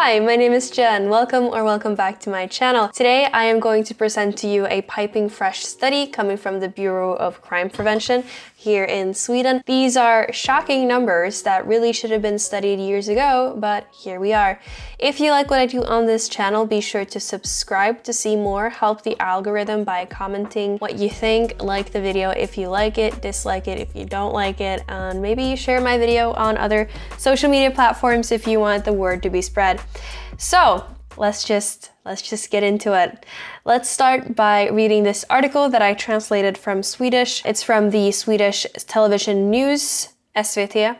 Hi, my name is Jen. Welcome back to my channel. Today I am going to present to you a piping fresh study coming from the Bureau of Crime Prevention here in Sweden. These are shocking numbers that really should have been studied years ago, but here we are. If you like what I do on this channel, be sure to subscribe to see more. Help the algorithm by commenting what you think, like the video if you like it, dislike it if you don't like it, and maybe share my video on other social media platforms if you want the word to be spread. So let's just get into it. Let's start by reading this article that I translated from Swedish. It's from the Swedish television news, SVT,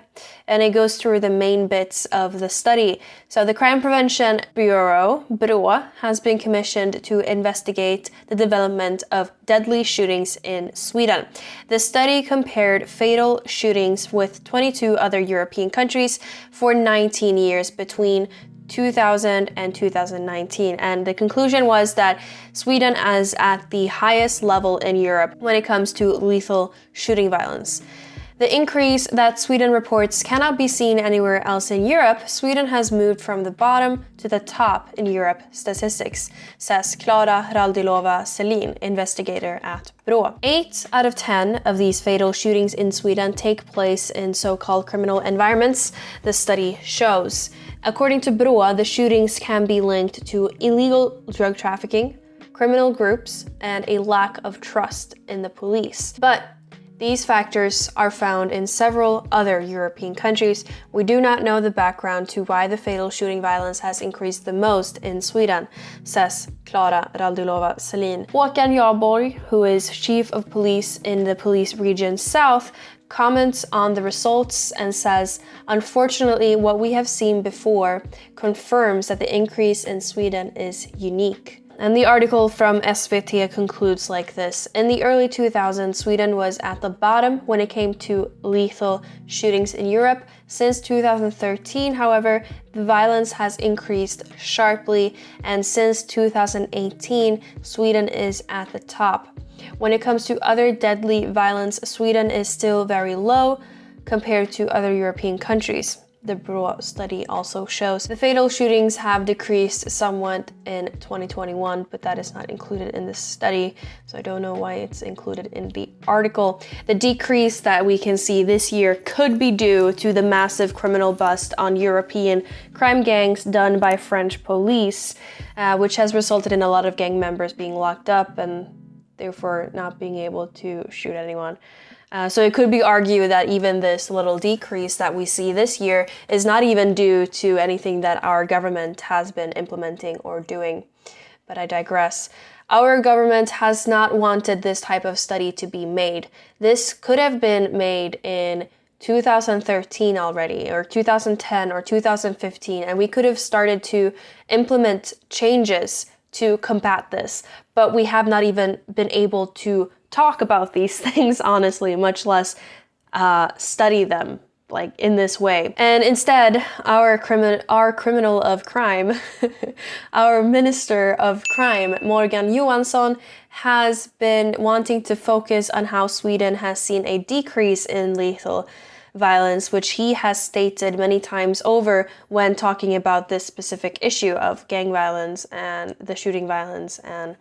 and it goes through the main bits of the study. So the Crime Prevention Bureau, BRÅ, has been commissioned to investigate the development of deadly shootings in Sweden. The study compared fatal shootings with 22 other European countries for 19 years between 2000 and 2019, and the conclusion was that Sweden is at the highest level in Europe when it comes to lethal shooting violence. The increase that Sweden reports cannot be seen anywhere else in Europe. Sweden has moved from the bottom to the top in Europe statistics, says Klara Raldilova-Selin, investigator at BRÅ. 8 out of 10 of these fatal shootings in Sweden take place in so-called criminal environments, the study shows. According to BRÅ, the shootings can be linked to illegal drug trafficking, criminal groups, and a lack of trust in the police. But these factors are found in several other European countries. We do not know the background to why the fatal shooting violence has increased the most in Sweden, says Klara Raldilova-Selin. Håkan Jarborg, who is chief of police in the police region South, comments on the results and says, "Unfortunately, what we have seen before confirms that the increase in Sweden is unique." And the article from SVT concludes like this. In the early 2000s, Sweden was at the bottom when it came to lethal shootings in Europe. Since 2013, however, the violence has increased sharply, and since 2018, Sweden is at the top. When it comes to other deadly violence, Sweden is still very low compared to other European countries. The BRÅ study also shows the fatal shootings have decreased somewhat in 2021, but that is not included in this study, so I don't know why it's included in the article. The decrease that we can see this year could be due to the massive criminal bust on European crime gangs done by French police, which has resulted in a lot of gang members being locked up and therefore not being able to shoot anyone. So it could be argued that even this little decrease that we see this year is not even due to anything that our government has been implementing or doing. But I digress. Our government has not wanted this type of study to be made. This could have been made in 2013 already, or 2010 or 2015, and we could have started to implement changes to combat this. But we have not even been able to talk about these things honestly, much less study them like in this way. And instead, our criminal of crime, our minister of crime, Morgan Johansson, has been wanting to focus on how Sweden has seen a decrease in lethal violence, which he has stated many times over when talking about this specific issue of gang violence and the shooting violence. And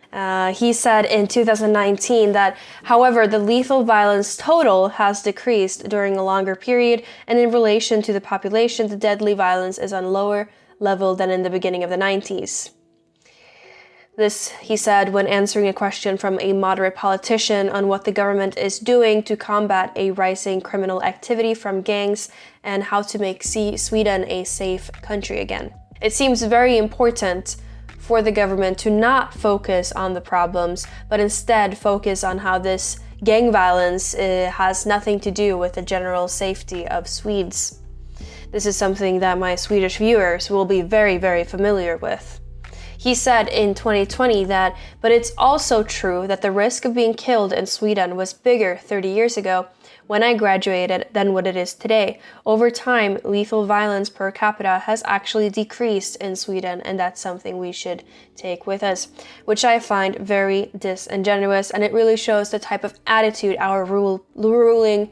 he said in 2019 that, however, the lethal violence total has decreased during a longer period, and in relation to the population, the deadly violence is on lower level than in the beginning of the 90s. This, he said, when answering a question from a moderate politician on what the government is doing to combat a rising criminal activity from gangs and how to make Sweden a safe country again. It seems very important for the government to not focus on the problems, but instead focus on how this gang violence has nothing to do with the general safety of Swedes. This is something that my Swedish viewers will be very, very familiar with. He said in 2020 that, but it's also true that the risk of being killed in Sweden was bigger 30 years ago when I graduated than what it is today. Over time, lethal violence per capita has actually decreased in Sweden, and that's something we should take with us, which I find very disingenuous, and it really shows the type of attitude our ruling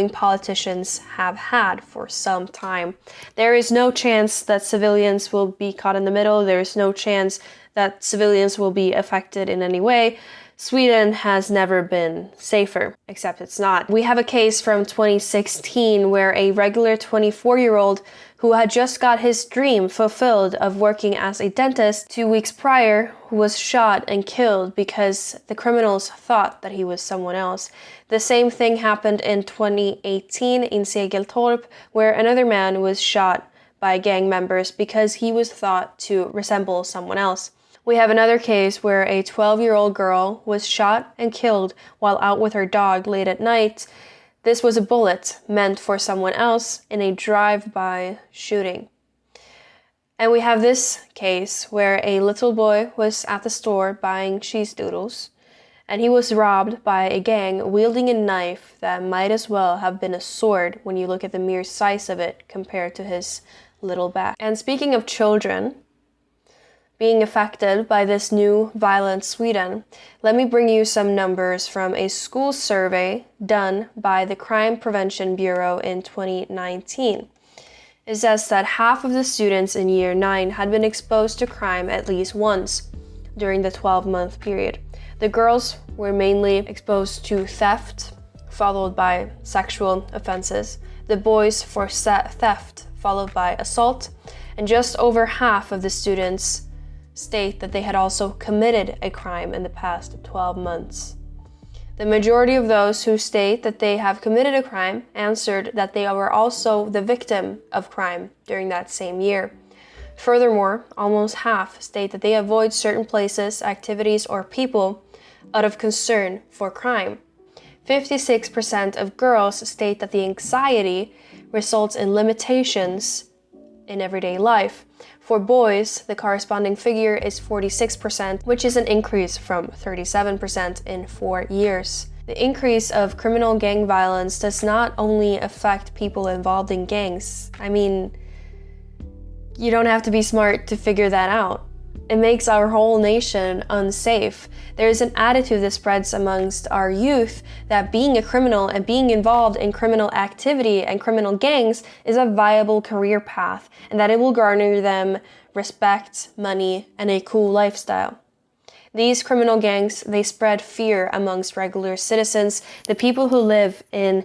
politicians have had for some time. There is no chance that civilians will be caught in the middle. There is no chance that civilians will be affected in any way. Sweden has never been safer, except it's not. We have a case from 2016 where a regular 24-year-old who had just got his dream fulfilled of working as a dentist 2 weeks prior was shot and killed because the criminals thought that he was someone else. The same thing happened in 2018 in Segeltorp, where another man was shot by gang members because he was thought to resemble someone else. We have another case where a 12-year-old girl was shot and killed while out with her dog late at night. This was a bullet meant for someone else in a drive-by shooting. And we have this case where a little boy was at the store buying cheese doodles, and he was robbed by a gang wielding a knife that might as well have been a sword when you look at the mere size of it compared to his little back. And speaking of children being affected by this new violent Sweden, let me bring you some numbers from a school survey done by the Crime Prevention Bureau in 2019. It says that half of the students in year 9 had been exposed to crime at least once during the 12-month period. The girls were mainly exposed to theft, followed by sexual offenses. The boys for theft, followed by assault. And just over half of the students state that they had also committed a crime in the past 12 months. The majority of those who state that they have committed a crime answered that they were also the victim of crime during that same year. Furthermore, almost half state that they avoid certain places, activities, or people out of concern for crime. 56% of girls state that the anxiety results in limitations in everyday life. For boys, the corresponding figure is 46%, which is an increase from 37% in 4 years. The increase of criminal gang violence does not only affect people involved in gangs. I mean, you don't have to be smart to figure that out. It makes our whole nation unsafe. There is an attitude that spreads amongst our youth that being a criminal and being involved in criminal activity and criminal gangs is a viable career path, and that it will garner them respect, money, and a cool lifestyle. These criminal gangs, they spread fear amongst regular citizens. The people who live in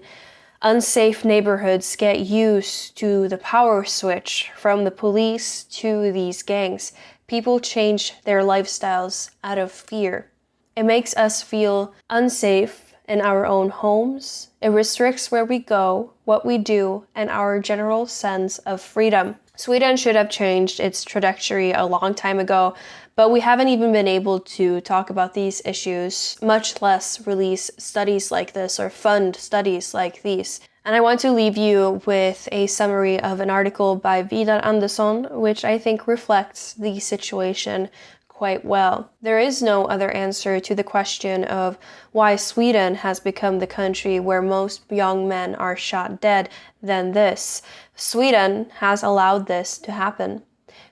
unsafe neighborhoods get used to the power switch from the police to these gangs. People change their lifestyles out of fear. It makes us feel unsafe in our own homes. It restricts where we go, what we do, and our general sense of freedom. Sweden should have changed its trajectory a long time ago, but we haven't even been able to talk about these issues, much less release studies like this or fund studies like these. And I want to leave you with a summary of an article by Vidar Andersson, which I think reflects the situation quite well. There is no other answer to the question of why Sweden has become the country where most young men are shot dead than this. Sweden has allowed this to happen.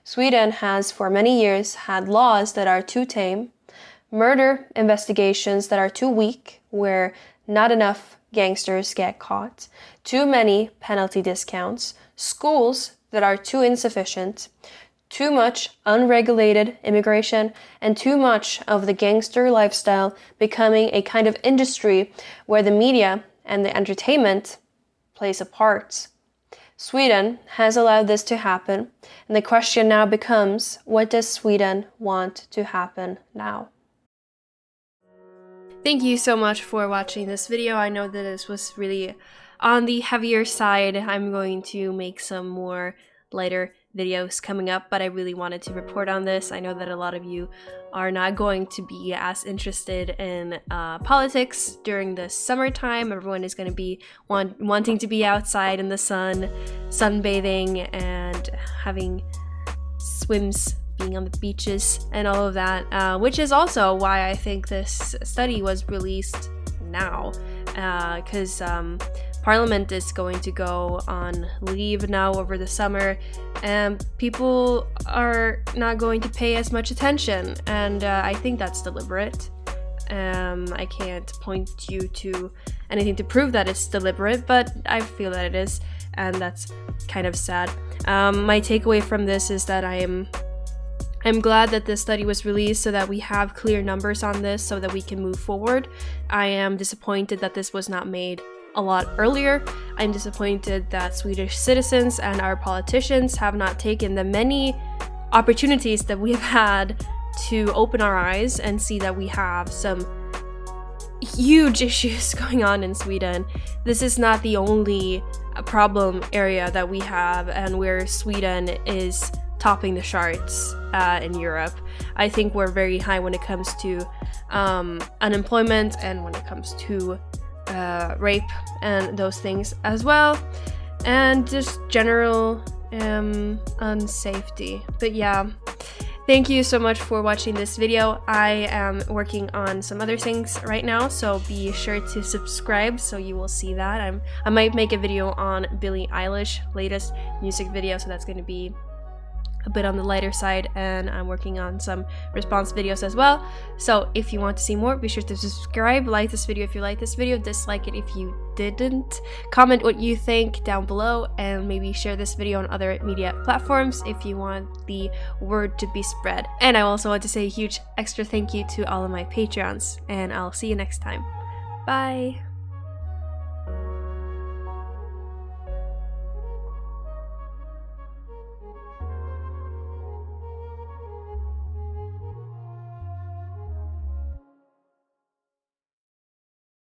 Sweden has for many years had laws that are too tame, murder investigations that are too weak, where not enough gangsters get caught, too many penalty discounts, schools that are too insufficient, too much unregulated immigration, and too much of the gangster lifestyle becoming a kind of industry where the media and the entertainment plays a part. Sweden has allowed this to happen, and the question now becomes, what does Sweden want to happen now? Thank you so much for watching this video. I know that this was really on the heavier side. I'm going to make some more lighter videos coming up, but I really wanted to report on this. I know that a lot of you are not going to be as interested in politics during the summertime. Everyone is going to be wanting to be outside in the sun, sunbathing and having swims, being on the beaches and all of that, which is also why I think this study was released now, because Parliament is going to go on leave now over the summer, and people are not going to pay as much attention, and I think that's deliberate. I can't point you to anything to prove that it's deliberate, but I feel that it is, and that's kind of sad. My takeaway from this is that I'm glad that this study was released so that we have clear numbers on this so that we can move forward. I am disappointed that this was not made a lot earlier. I'm disappointed that Swedish citizens and our politicians have not taken the many opportunities that we have had to open our eyes and see that we have some huge issues going on in Sweden. This is not the only problem area that we have, and where Sweden is topping the charts in Europe. I think we're very high when it comes to unemployment and when it comes to rape and those things as well, and just general unsafety. But yeah, thank you so much for watching this video. I am working on some other things right now, so be sure to subscribe so you will see that. I might make a video on Billie Eilish latest music video, so that's going to be a bit on the lighter side, and I'm working on some response videos as well. So if you want to see more, be sure to subscribe, like this video if you like this video, dislike it if you didn't, comment what you think down below, and maybe share this video on other media platforms if you want the word to be spread. And I also want to say a huge extra thank you to all of my Patreons, and I'll see you next time. Bye!